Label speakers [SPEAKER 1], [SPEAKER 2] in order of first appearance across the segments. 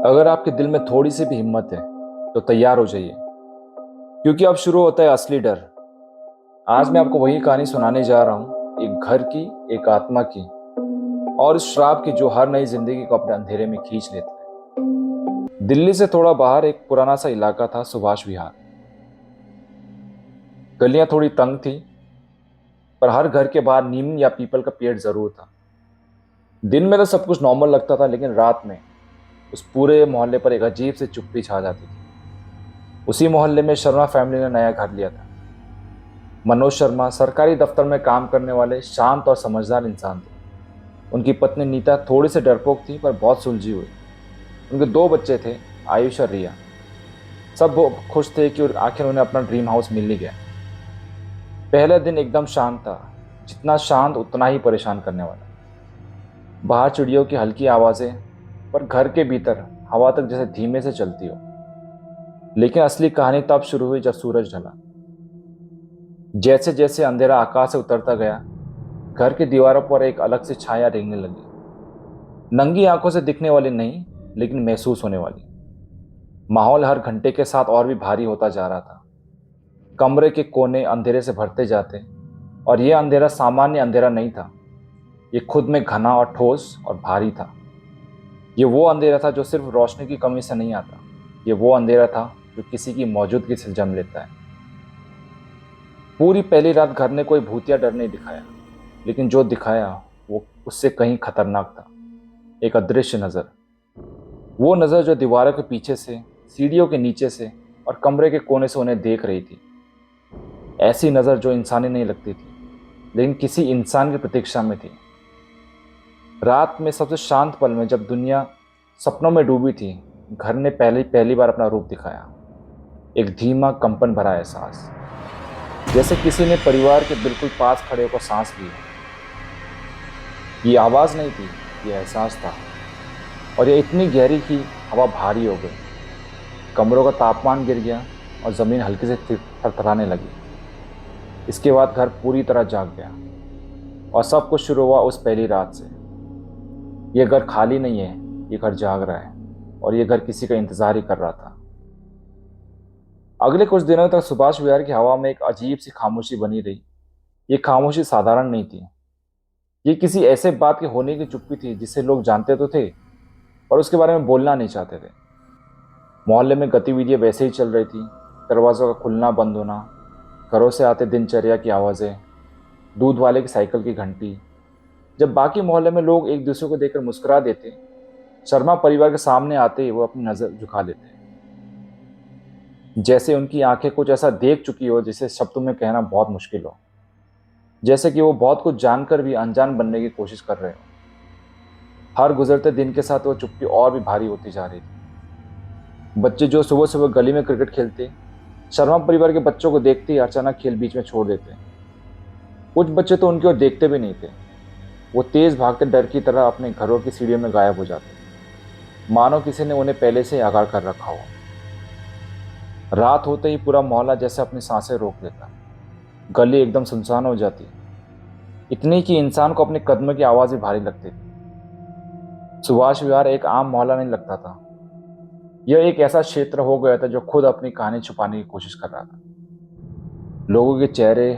[SPEAKER 1] अगर आपके दिल में थोड़ी सी भी हिम्मत है तो तैयार हो जाइए, क्योंकि अब शुरू होता है असली डर। आज मैं आपको वही कहानी सुनाने जा रहा हूँ, एक घर की, एक आत्मा की और उस श्राप की जो हर नई जिंदगी को अपने अंधेरे में खींच लेता है। दिल्ली से थोड़ा बाहर एक पुराना सा इलाका था, सुभाष विहार। गलियां थोड़ी तंग थी, पर हर घर के बाहर नीम या पीपल का पेड़ जरूर था। दिन में तो सब कुछ नॉर्मल लगता था, लेकिन रात में उस पूरे मोहल्ले पर एक अजीब सी चुप्पी छा जाती थी। उसी मोहल्ले में शर्मा फैमिली ने नया घर लिया था। मनोज शर्मा सरकारी दफ्तर में काम करने वाले शांत और समझदार इंसान थे। उनकी पत्नी नीता थोड़ी सी डरपोक थी, पर बहुत सुलझी हुई। उनके दो बच्चे थे, आयुष और रिया। सब वो खुश थे कि आखिर उन्हें अपना ड्रीम हाउस मिल ही गया। पहला दिन एकदम शांत था, जितना शांत उतना ही परेशान करने वाला। बाहर चिड़ियों की हल्की आवाजें, पर घर के भीतर हवा तक जैसे धीमे से चलती हो। लेकिन असली कहानी तब शुरू हुई जब सूरज ढला। जैसे जैसे अंधेरा आकाश से उतरता गया, घर की दीवारों पर एक अलग सी छाया रेंगने लगी। नंगी आंखों से दिखने वाली नहीं, लेकिन महसूस होने वाली। माहौल हर घंटे के साथ और भी भारी होता जा रहा था। कमरे के कोने अंधेरे से भरते जाते, और यह अंधेरा सामान्य अंधेरा नहीं था। ये खुद में घना और ठोस और भारी था। ये वो अंधेरा था जो सिर्फ रोशनी की कमी से नहीं आता। ये वो अंधेरा था जो किसी की मौजूदगी से जन्म लेता है। पूरी पहली रात घर ने कोई भूतिया डर नहीं दिखाया, लेकिन जो दिखाया वो उससे कहीं खतरनाक था। एक अदृश्य नजर। वो नजर जो दीवारों के पीछे से, सीढ़ियों के नीचे से और कमरे के कोने से उन्हें देख रही थी। ऐसी नजर जो इंसानी नहीं लगती थी, लेकिन किसी इंसान की प्रतीक्षा में थी। रात में सबसे शांत पल में, जब दुनिया सपनों में डूबी थी, घर ने पहली बार अपना रूप दिखाया। एक धीमा कंपन भरा एहसास, जैसे किसी ने परिवार के बिल्कुल पास खड़े होकर सांस ली। ये आवाज नहीं थी, ये एहसास था। और ये इतनी गहरी कि हवा भारी हो गई। कमरों का तापमान गिर गया और जमीन हल्के से थरथराने लगी। इसके बाद घर पूरी तरह जाग गया, और सब कुछ शुरू हुआ उस पहली रात से। ये घर खाली नहीं है, ये घर जाग रहा है, और ये घर किसी का इंतजार ही कर रहा था। अगले कुछ दिनों तक सुभाष विहार की हवा में एक अजीब सी खामोशी बनी रही। ये खामोशी साधारण नहीं थी। ये किसी ऐसे बात के होने की चुप्पी थी जिसे लोग जानते तो थे, पर उसके बारे में बोलना नहीं चाहते थे। मोहल्ले में गतिविधियां वैसे ही चल रही थी। दरवाजों का खुलना बंद होना, घरों से आते दिनचर्या की आवाज़ें, दूध वाले की साइकिल की घंटी। जब बाकी मोहल्ले में लोग एक दूसरे को देखकर मुस्कुरा देते, शर्मा परिवार के सामने आते ही वो अपनी नज़र झुका लेते, जैसे उनकी आंखें कुछ ऐसा देख चुकी हो जिसे शब्दों में कहना बहुत मुश्किल हो। जैसे कि वो बहुत कुछ जानकर भी अनजान बनने की कोशिश कर रहे हो। हर गुजरते दिन के साथ वो चुप्पी और भी भारी होती जा रही थी। बच्चे जो सुबह सुबह गली में क्रिकेट खेलते, शर्मा परिवार के बच्चों को देखते ही अचानक खेल बीच में छोड़ देते। कुछ बच्चे तो उनकी ओर देखते भी नहीं थे। वो तेज भागते डर की तरह अपने घरों की सीढ़ियों में गायब हो जाते, मानो किसी ने उन्हें पहले से ही आगाह कर रखा हो। रात होते ही पूरा मोहल्ला जैसे अपनी सांसें रोक लेता। गली एकदम सुनसान हो जाती, इतनी कि इंसान को अपने कदमों की आवाज़ भी भारी लगती थी। सुभाष विहार एक आम मोहल्ला नहीं लगता था। यह एक ऐसा क्षेत्र हो गया था जो खुद अपनी कहानी छुपाने की कोशिश कर रहा था। लोगों के चेहरे,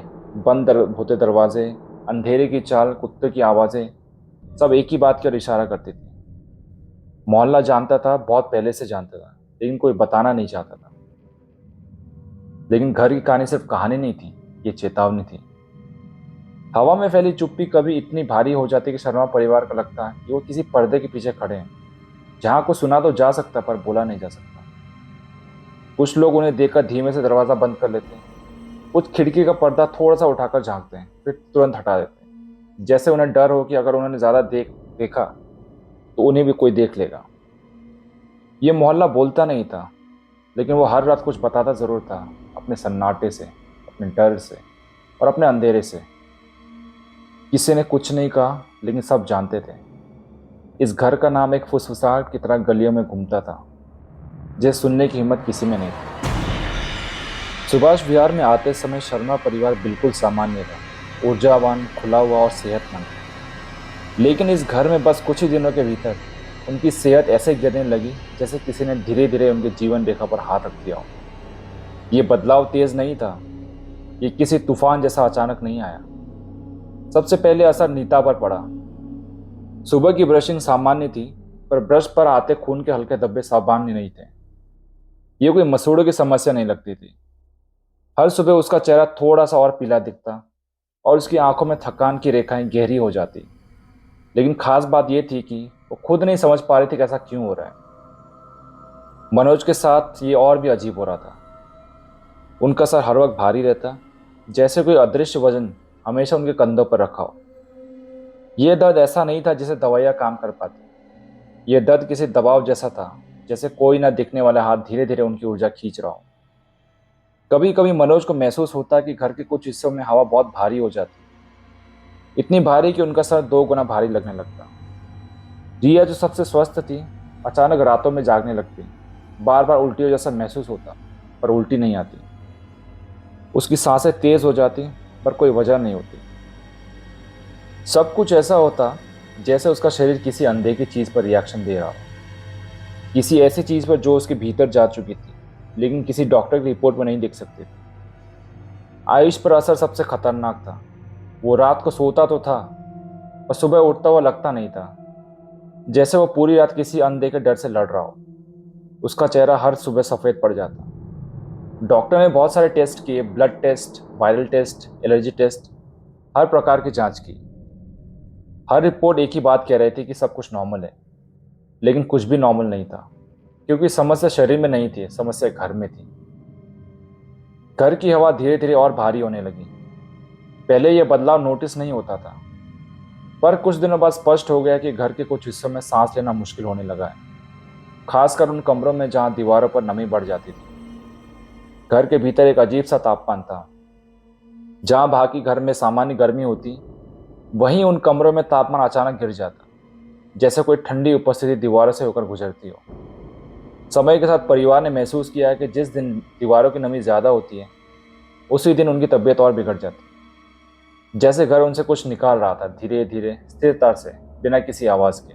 [SPEAKER 1] होते दरवाजे, अंधेरे की चाल, कुत्ते की आवाज़ें, सब एक ही बात की ओर इशारा करती थी। मोहल्ला जानता था, बहुत पहले से जानता था, लेकिन कोई बताना नहीं चाहता था। लेकिन घर की कहानी सिर्फ कहानी नहीं थी, ये चेतावनी थी। हवा में फैली चुप्पी कभी इतनी भारी हो जाती कि शर्मा परिवार को लगता है कि वो किसी पर्दे के पीछे खड़े हैं, जहां को सुना तो जा सकता पर बोला नहीं जा सकता। कुछ लोग उन्हें देखकर धीमे से दरवाजा बंद कर लेते हैं। कुछ खिड़की का पर्दा थोड़ा सा उठाकर झांकते हैं, फिर तुरंत हटा देते हैं, जैसे उन्हें डर हो कि अगर उन्होंने ज्यादा देखा तो उन्हें भी कोई देख लेगा। ये मोहल्ला बोलता नहीं था, लेकिन वो हर रात कुछ बताता जरूर था, अपने सन्नाटे से, अपने डर से और अपने अंधेरे से। किसी ने कुछ नहीं कहा, लेकिन सब जानते थे। इस घर का नाम एक फुसफुसाहट की तरह गलियों में घूमता था, जिसे सुनने की हिम्मत किसी में नहीं थी। सुभाष विहार में आते समय शर्मा परिवार बिल्कुल सामान्य था, ऊर्जावान, खुला हुआ और सेहतमंद। लेकिन इस घर में बस कुछ ही दिनों के भीतर उनकी सेहत ऐसे गिरने लगी जैसे किसी ने धीरे धीरे उनके जीवन रेखा पर हाथ रख दिया हो। ये बदलाव तेज नहीं था, ये किसी तूफान जैसा अचानक नहीं आया। सबसे पहले असर नीता पर पड़ा। सुबह की ब्रशिंग सामान्य थी, पर ब्रश पर आते खून के हल्के धब्बे सामान्य नहीं थे। ये कोई मसूड़ों की समस्या नहीं लगती थी। हर सुबह उसका चेहरा थोड़ा सा और पीला दिखता और उसकी आंखों में थकान की रेखाएं गहरी हो जाती। लेकिन खास बात यह थी कि वो खुद नहीं समझ पा रही थी कि ऐसा क्यों हो रहा है। मनोज के साथ ये और भी अजीब हो रहा था। उनका सर हर वक्त भारी रहता, जैसे कोई अदृश्य वजन हमेशा उनके कंधों पर रखा हो। यह दर्द ऐसा नहीं था जिसे दवाइयाँ काम कर पाती। यह दर्द किसी दबाव जैसा था, जैसे कोई ना दिखने वाला हाथ धीरे धीरे उनकी ऊर्जा खींच रहा हो। कभी कभी मनोज को महसूस होता कि घर के कुछ हिस्सों में हवा बहुत भारी हो जाती, इतनी भारी कि उनका सर 2 गुना भारी लगने लगता। रिया जो सबसे स्वस्थ थी, अचानक रातों में जागने लगती। बार बार उल्टी हो जैसा महसूस होता, पर उल्टी नहीं आती। उसकी सांसें तेज हो जाती, पर कोई वजह नहीं होती। सब कुछ ऐसा होता जैसे उसका शरीर किसी अनदेखी चीज पर रिएक्शन दे रहा हो, किसी ऐसी चीज पर जो उसके भीतर जा चुकी थी, लेकिन किसी डॉक्टर की रिपोर्ट में नहीं दिख सकती थी। आयुष पर असर सबसे खतरनाक था। वो रात को सोता तो था, पर सुबह उठता हुआ लगता नहीं था, जैसे वो पूरी रात किसी अनदेखे डर से लड़ रहा हो। उसका चेहरा हर सुबह सफ़ेद पड़ जाता। डॉक्टर ने बहुत सारे टेस्ट किए, blood test, viral test, allergy test, हर प्रकार की जांच की। हर रिपोर्ट एक ही बात कह रही थी कि सब कुछ नॉर्मल है, लेकिन कुछ भी नॉर्मल नहीं था, क्योंकि समस्या शरीर में नहीं थी, समस्या घर में थी। घर की हवा धीरे धीरे और भारी होने लगी। पहले यह बदलाव नोटिस नहीं होता था, पर कुछ दिनों बाद स्पष्ट हो गया कि घर के कुछ हिस्सों में सांस लेना मुश्किल होने लगा है, खासकर उन कमरों में जहां दीवारों पर नमी बढ़ जाती थी। घर के भीतर एक अजीब सा तापमान था। जहां बाकी घर में सामान्य गर्मी होती, वहीं उन कमरों में तापमान अचानक गिर जाता, जैसे कोई ठंडी उपस्थिति दीवारों से होकर गुजरती हो। समय के साथ परिवार ने महसूस किया है कि जिस दिन दीवारों की नमी ज्यादा होती है, उसी दिन उनकी तबीयत और बिगड़ जाती, जैसे घर उनसे कुछ निकाल रहा था, धीरे धीरे, स्थिरता से, बिना किसी आवाज के।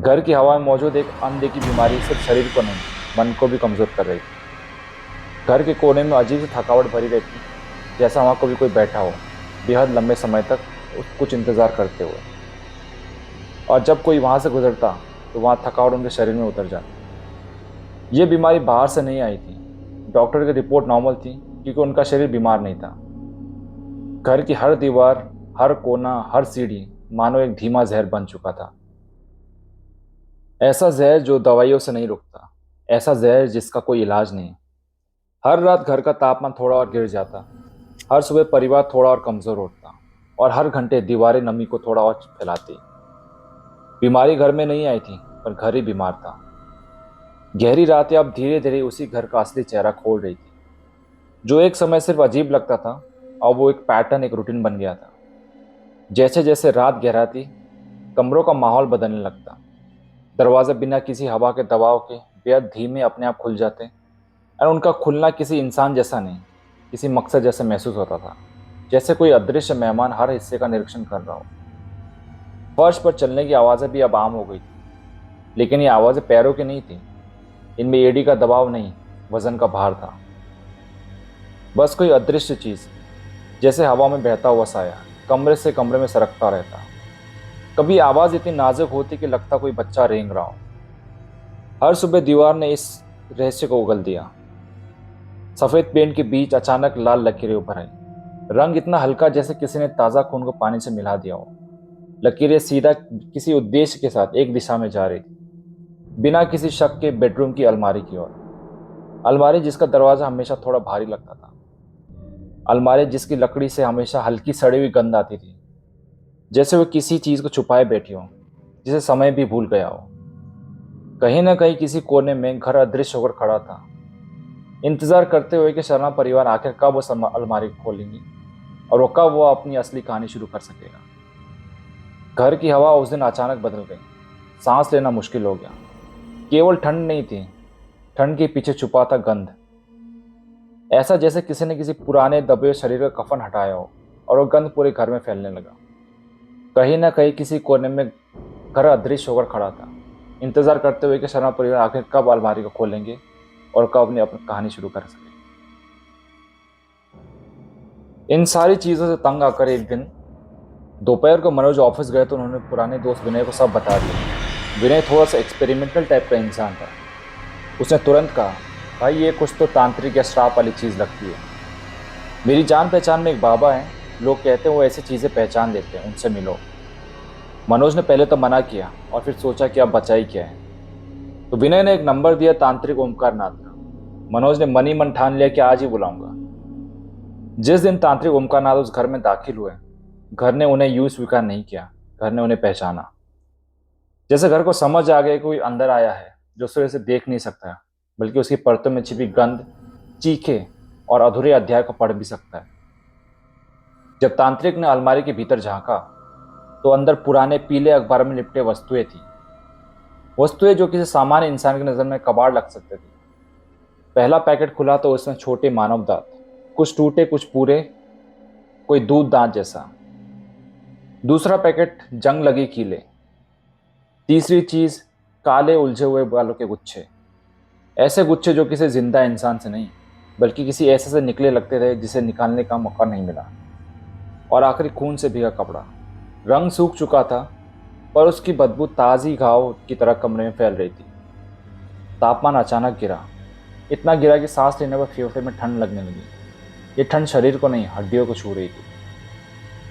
[SPEAKER 1] घर की हवा में मौजूद एक अनदेखी बीमारी सिर्फ शरीर को नहीं, मन को भी कमजोर कर रही थी। घर के कोने में अजीब सी थकावट भरी रहती, जैसा वहाँ कभी कोई बैठा हो, बेहद लंबे समय तक कुछ इंतजार करते हुए। और जब कोई वहाँ से गुजरता, तो वहाँ थकावट उनके शरीर में उतर जाती। ये बीमारी बाहर से नहीं आई थी। डॉक्टर की रिपोर्ट नॉर्मल थी, क्योंकि उनका शरीर बीमार नहीं था। घर की हर दीवार, हर कोना, हर सीढ़ी मानो एक धीमा जहर बन चुका था। ऐसा जहर जो दवाइयों से नहीं रुकता, ऐसा जहर जिसका कोई इलाज नहीं। हर रात घर का तापमान थोड़ा और गिर जाता, हर सुबह परिवार थोड़ा और कमजोर होता, और हर घंटे दीवारें नमी को थोड़ा और फैलाती। बीमारी घर में नहीं आई थी, पर घर ही बीमार था। गहरी रातें अब धीरे धीरे उसी घर का असली चेहरा खोल रही थी। जो एक समय सिर्फ अजीब लगता था, अब वो एक पैटर्न, एक रूटीन बन गया था। जैसे जैसे रात गहराती, कमरों का माहौल बदलने लगता। दरवाजे बिना किसी हवा के दबाव के बेहद धीमे अपने आप खुल जाते, और उनका खुलना किसी इंसान जैसा नहीं, किसी मकसद जैसे महसूस होता था, जैसे कोई अदृश्य मेहमान हर हिस्से का निरीक्षण कर रहा हो। फर्श पर चलने की आवाज़ें भी अब आम हो गई थी, लेकिन ये आवाज़ें पैरों की नहीं थी। इनमें एड़ी का दबाव नहीं, वजन का भार था। बस कोई अदृश्य चीज़, जैसे हवा में बहता हुआ साया, कमरे से कमरे में सरकता रहता। कभी आवाज़ इतनी नाजुक होती कि लगता कोई बच्चा रेंग रहा हो। हर सुबह दीवार ने इस रहस्य को उगल दिया। सफ़ेद पेंट के बीच अचानक लाल लकीरें उभर आई। रंग इतना हल्का जैसे किसी ने ताज़ा खून को पानी से मिला दिया हो। लकीरें सीधा किसी उद्देश्य के साथ एक दिशा में जा रही थी, बिना किसी शक के बेडरूम की अलमारी की ओर। अलमारी जिसका दरवाजा हमेशा थोड़ा भारी लगता था। अलमारी जिसकी लकड़ी से हमेशा हल्की सड़ी हुई गंध आती थी, जैसे वो किसी चीज़ को छुपाए बैठी हो, जिसे समय भी भूल गया हो। कहीं ना कहीं किसी कोने में घर अदृश्य होकर खड़ा था, इंतजार करते हुए कि शर्मा परिवार आखिर कब उस अलमारी को खोलेंगी, और वो कब वो अपनी असली कहानी शुरू कर सकेगा। घर की हवा उस दिन अचानक बदल गई। सांस लेना मुश्किल हो गया। केवल ठंड नहीं थी, ठंड के पीछे छुपा था गंध। ऐसा जैसे किसी ने किसी पुराने दबे हुए शरीर का कफन हटाया हो, और वो गंध पूरे घर में फैलने लगा। कहीं ना कहीं किसी कोने में घर अदृश्य होकर खड़ा था, इंतजार करते हुए कि शर्मा परिवार आखिर कब अलमारी को खोलेंगे और कब अपनी अपनी कहानी शुरू कर सके। इन सारी चीज़ों से तंग आकर एक दिन दोपहर को मनोज ऑफिस गए तो उन्होंने पुराने दोस्त विनय को सब बता दिया। विनय थोड़ा सा एक्सपेरिमेंटल टाइप का इंसान था। उसने तुरंत कहा, भाई ये कुछ तो तांत्रिक या श्राप वाली चीज़ लगती है। मेरी जान पहचान में एक बाबा हैं, लोग कहते हैं वो ऐसी चीज़ें पहचान लेते हैं, उनसे मिलो। मनोज ने पहले तो मना किया और फिर सोचा कि अब बचा ही क्या है। तो विनय ने एक नंबर दिया तांत्रिक ओमकार नाथ का। मनोज ने मन ही मन ठान लिया कि आज ही बुलाऊंगा। जिस दिन तांत्रिक ओमकार नाथ उस घर में दाखिल हुए, घर ने उन्हें यूं स्वीकार नहीं किया, घर ने उन्हें पहचाना। जैसे घर को समझ आ गया कोई अंदर आया है जो सिर्फ से देख नहीं सकता, बल्कि उसकी परतों में छिपी गंध, चीखे और अधूरे अध्याय को पढ़ भी सकता है। जब तांत्रिक ने अलमारी के भीतर झांका तो अंदर पुराने पीले अखबार में लिपटे वस्तुएं थी, वस्तुएं जो किसी सामान्य इंसान की नजर में कबाड़ लग सकते थे। पहला पैकेट खुला तो उसमें छोटे मानव दांत, कुछ टूटे कुछ पूरे, कोई दूध दांत जैसा। दूसरा पैकेट जंग लगी कीले। तीसरी चीज काले उलझे हुए बालों के गुच्छे, ऐसे गुच्छे जो किसी जिंदा इंसान से नहीं बल्कि किसी ऐसे से निकले लगते थे जिसे निकालने का मौका नहीं मिला। और आखिरी खून से भीगा कपड़ा, रंग सूख चुका था पर उसकी बदबू ताज़ी घाव की तरह कमरे में फैल रही थी। तापमान अचानक गिरा, इतना गिरा कि सांस लेने पर फेफड़े में ठंड लगने लगी। ये ठंड शरीर को नहीं, हड्डियों को छू रही थी।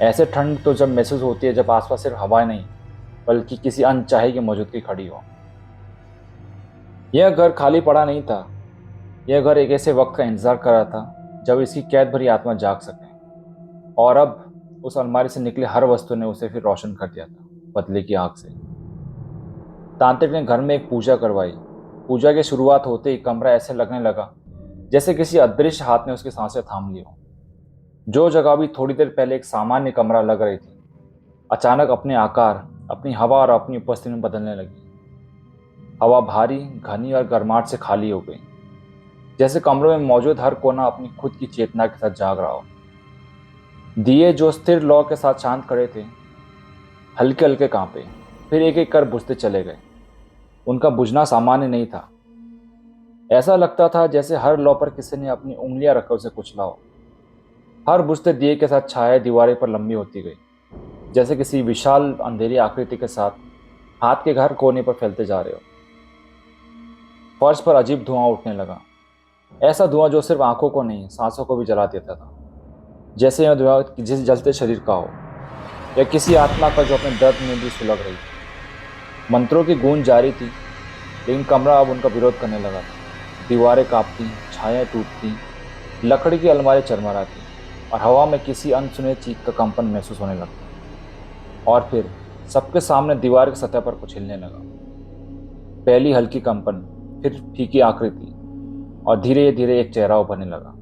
[SPEAKER 1] ऐसे ठंड तो जब महसूस होती है जब आसपास सिर्फ हवा नहीं बल्कि किसी अनचाहे की मौजूदगी खड़ी हो। यह घर खाली पड़ा नहीं था, यह घर एक ऐसे वक्त का इंतजार कर रहा था जब इसकी कैद भरी आत्मा जाग सके। और अब उस अलमारी से निकले हर वस्तु ने उसे फिर रोशन कर दिया था, बदले की आग से। तांत्रिक ने घर में एक पूजा करवाई। पूजा की शुरुआत होते ही कमरा ऐसे लगने लगा जैसे किसी अदृश्य हाथ ने उसकी सांसें थाम ली हो। जो जगह भी थोड़ी देर पहले एक सामान्य कमरा लग रही थी, अचानक अपने आकार, अपनी हवा और अपनी उपस्थिति में बदलने लगी। हवा भारी, घनी और गर्माहट से खाली हो गई, जैसे कमरे में मौजूद हर कोना अपनी खुद की चेतना के साथ जाग रहा हो। दिए जो स्थिर लौ के साथ शांत खड़े थे, हल्के हल्के कांपे, फिर एक एक कर बुझते चले गए। उनका बुझना सामान्य नहीं था। ऐसा लगता था जैसे हर लौ पर किसी ने अपनी उंगलियां रखकर उसे कुचला हो। हर बुझते दिए के साथ छाया दीवारें पर लंबी होती गई, जैसे किसी विशाल अंधेरी आकृति के साथ हाथ के हर कोने पर फैलते जा रहे हो। फर्श पर अजीब धुआं उठने लगा, ऐसा धुआं जो सिर्फ आंखों को नहीं सांसों को भी जला देता था। जैसे यह धुआं किसी जलते शरीर का हो या किसी आत्मा का जो अपने दर्द में भी सुलग रही थी। मंत्रों की गूंज जारी थी, लेकिन कमरा अब उनका विरोध करने लगा था। दीवारें कांपती, छायाएं टूटती, लकड़ी की अलमारी चरमराती और हवा में किसी अनसुने चीख का कंपन महसूस होने लगता। और फिर सबके सामने दीवार की सतह पर कुछ हिलने लगा। पहली हल्की कंपन, फिर फीकी आकृति और धीरे धीरे एक चेहरा उभरने लगा।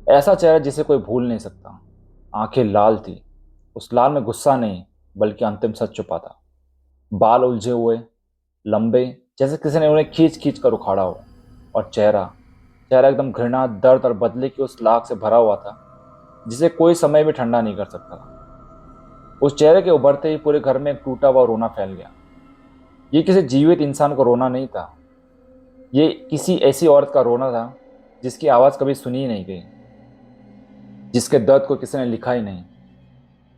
[SPEAKER 1] ऐसा चेहरा जिसे कोई भूल नहीं सकता। आंखें लाल थी, उस लाल में गुस्सा नहीं बल्कि अंतिम सच छुपा था। बाल उलझे हुए, लंबे, जैसे किसी ने उन्हें खींच खींच कर उखाड़ा हो। और चेहरा चेहरा एकदम घृणा, दर्द और बदले की उस लाख से भरा हुआ था जिसे कोई समय भी ठंडा नहीं कर सकता था। उस चेहरे के उभरते ही पूरे घर में एक टूटा हुआ रोना फैल गया। ये किसी जीवित इंसान को रोना नहीं था, ये किसी ऐसी औरत का रोना था जिसकी आवाज़ कभी सुनी ही नहीं गई, जिसके दर्द को किसी ने लिखा ही नहीं।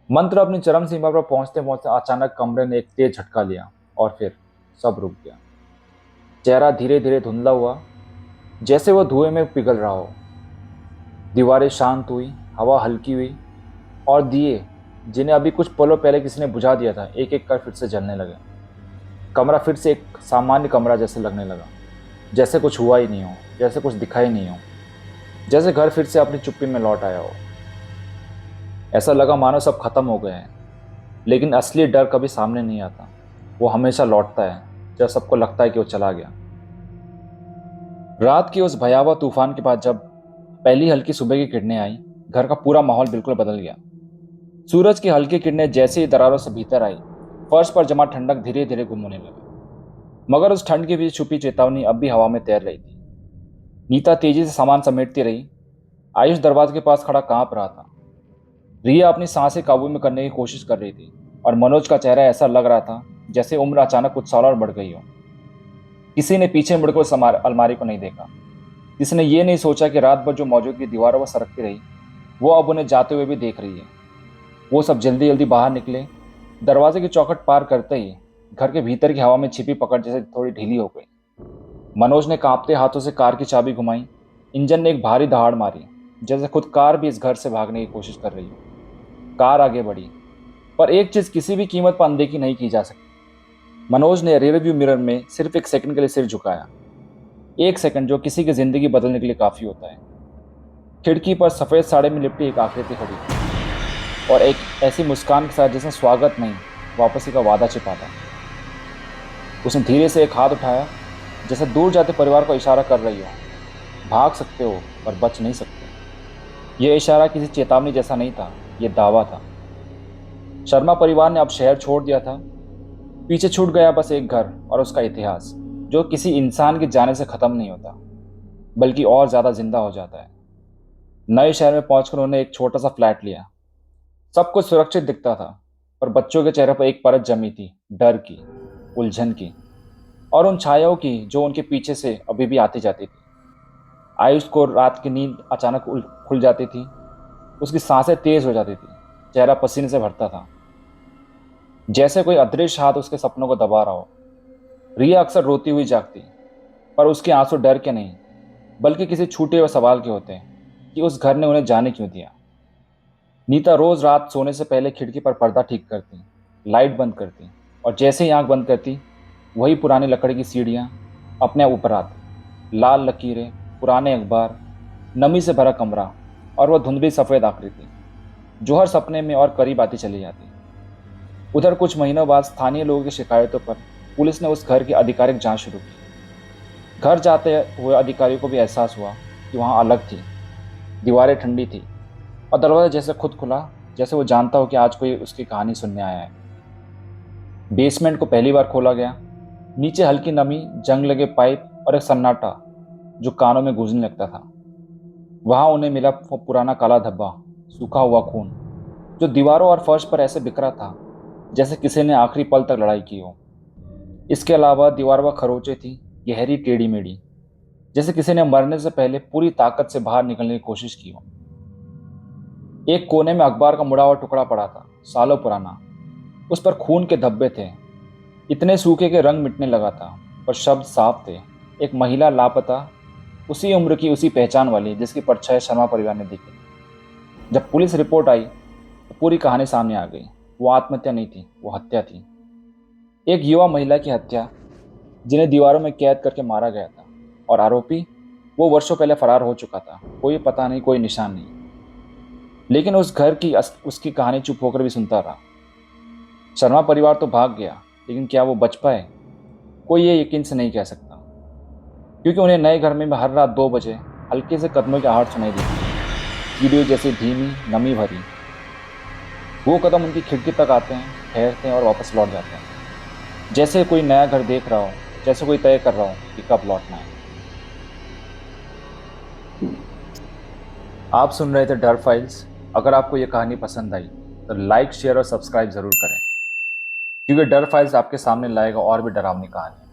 [SPEAKER 1] मंत्र अपनी चरम सीमा पर पहुंचते पहुंचते अचानक कमरे ने एक तेज झटका लिया और फिर सब रुक गया। चेहरा धीरे धीरे धुंधला हुआ, जैसे वह धुएं में पिघल रहा हो। दीवारें शांत हुई, हवा हल्की हुई और दिए जिन्हें अभी कुछ पलों पहले किसी ने बुझा दिया था, एक एक कर फिर से जलने लगे। कमरा फिर से एक सामान्य कमरा जैसे लगने लगा, जैसे कुछ हुआ ही नहीं हो, जैसे कुछ दिखा ही नहीं हो, जैसे घर फिर से अपनी चुप्पी में लौट आया हो। ऐसा लगा मानो सब खत्म हो गया है, लेकिन असली डर कभी सामने नहीं आता। वो हमेशा लौटता है जब सबको लगता है कि वो चला गया। रात के उस भयावह तूफान के बाद जब पहली हल्की सुबह की किरणें आई, घर का पूरा माहौल बिल्कुल बदल गया। सूरज की हल्की किरणें जैसे ही दरारों से भीतर आई, फर्श पर जमा ठंडक धीरे धीरे गुम होने लगी। मगर उस ठंड के बीच छुपी चेतावनी अब भी हवा में तैर रही थी। नीता तेजी से सामान समेटती रही। आयुष दरवाजे के पास खड़ा कांप रहा था। रिया अपनी सांसें काबू में करने की कोशिश कर रही थी और मनोज का चेहरा ऐसा लग रहा था जैसे उम्र अचानक कुछ साल और बढ़ गई हो। किसी ने पीछे मुड़कर उस अलमारी को नहीं देखा। किसी ने ये नहीं सोचा कि रात भर जो मौजूदगी दीवारों पर सरकती रही, वो अब उन्हें जाते हुए भी देख रही है। वो सब जल्दी जल्दी बाहर निकले। दरवाजे की चौखट पार करते ही घर के भीतर की हवा में छिपी पकड़ जैसे थोड़ी ढीली हो गई। मनोज ने कांपते हाथों से कार की चाबी घुमाई। इंजन ने एक भारी दहाड़ मारी, जैसे खुद कार भी इस घर से भागने की कोशिश कर रही हो। कार आगे बढ़ी, पर एक चीज किसी भी कीमत पर अनदेखी नहीं की जा सकती। मनोज ने रियरव्यू मिरर में सिर्फ एक सेकंड के लिए सिर झुकाया। एक सेकंड जो किसी की जिंदगी बदलने के लिए काफी होता है। खिड़की पर सफेद साड़ी में लिपटी एक आकृति खड़ी थी, और एक ऐसी मुस्कान के साथ जिसमें स्वागत नहीं, वापसी का वादा छिपा था। उसने धीरे से एक हाथ उठाया, जैसे दूर जाते परिवार को इशारा कर रही हो, भाग सकते हो पर बच नहीं सकते। यह इशारा किसी चेतावनी जैसा नहीं था, यह दावा था। शर्मा परिवार ने अब शहर छोड़ दिया था। पीछे छूट गया बस एक घर और उसका इतिहास, जो किसी इंसान के जाने से खत्म नहीं होता, बल्कि और ज्यादा जिंदा हो जाता है। नए शहर में पहुंचकर उन्होंने एक छोटा सा फ्लैट लिया। सब कुछ सुरक्षित दिखता था, पर बच्चों के चेहरे पर एक परत जमी थी, डर की, उलझन की, और उन छायाओं की जो उनके पीछे से अभी भी आती जाती थी। आयुष को रात की नींद अचानक खुल जाती थी। उसकी सांसें तेज हो जाती थी, चेहरा पसीने से भरता था, जैसे कोई अदृश्य हाथ उसके सपनों को दबा रहा हो। रिया अक्सर रोती हुई जागती, पर उसके आंसू डर के नहीं, बल्कि किसी छूटे हुए सवाल के होते कि उस घर ने उन्हें जाने क्यों दिया। नीता रोज रात सोने से पहले खिड़की पर पर्दा ठीक करती, लाइट बंद करती, और जैसे ही आंख बंद करती, वही पुरानी लकड़ी की सीढ़ियाँ अपने ऊपर आती। लाल लकीरें, पुराने अखबार, नमी से भरा कमरा, और वह धुंधली सफ़ेद आकृति जो हर सपने में और करीब आती चली जाती। उधर कुछ महीनों बाद स्थानीय लोगों की शिकायतों पर पुलिस ने उस घर की आधिकारिक जांच शुरू की। घर जाते हुए अधिकारियों को भी एहसास हुआ कि वहाँ अलग थी। दीवारें ठंडी थी, और दरवाजा जैसे खुद खुला, जैसे वो जानता हो कि आज कोई उसकी कहानी सुनने आया है। बेसमेंट को पहली बार खोला गया। नीचे हल्की नमी, जंग लगे पाइप और एक सन्नाटा जो कानों में गूंजने लगता था। वहां उन्हें मिला वो पुराना काला धब्बा, सूखा हुआ खून, जो दीवारों और फर्श पर ऐसे बिखरा था जैसे किसी ने आखिरी पल तक लड़ाई की हो। इसके अलावा दीवार पर खरोंचें थी, गहरी टेढ़ी मेढ़ी, जैसे किसी ने मरने से पहले पूरी ताकत से बाहर निकलने की कोशिश की हो। एक कोने में अखबार का मुड़ा हुआ टुकड़ा पड़ा था, सालों पुराना। उस पर खून के धब्बे थे, इतने सूखे के रंग मिटने लगा था, पर शब्द साफ थे। एक महिला लापता, उसी उम्र की, उसी पहचान वाली, जिसकी परछाई शर्मा परिवार ने देखी। जब पुलिस रिपोर्ट आई तो पूरी कहानी सामने आ गई। वो आत्महत्या नहीं थी, वो हत्या थी। एक युवा महिला की हत्या, जिन्हें दीवारों में कैद करके मारा गया था, और आरोपी वो वर्षों पहले फरार हो चुका था। कोई पता नहीं, कोई निशान नहीं। लेकिन उस घर की उसकी कहानी चुप होकर भी सुनता रहा। शर्मा परिवार तो भाग गया, लेकिन क्या वो बच पाए? कोई ये यकीन से नहीं कह सकता, क्योंकि उन्हें नए घर में हर रात 2 बजे हल्के से कदमों की आहट सुनाई देती, कीड़ियों जैसी धीमी, नमी भरी। वो कदम उनकी खिड़की तक आते हैं, ठहरते हैं और वापस लौट जाते हैं, जैसे कोई नया घर देख रहा हो, जैसे कोई तय कर रहा हो कि कब लौटना है। आप सुन रहे थे डर फाइल्स। अगर आपको ये कहानी पसंद आई तो लाइक, शेयर और सब्सक्राइब जरूर करें, क्योंकि डर फाइल्स आपके सामने लाएगा और भी डरावनी कहानी।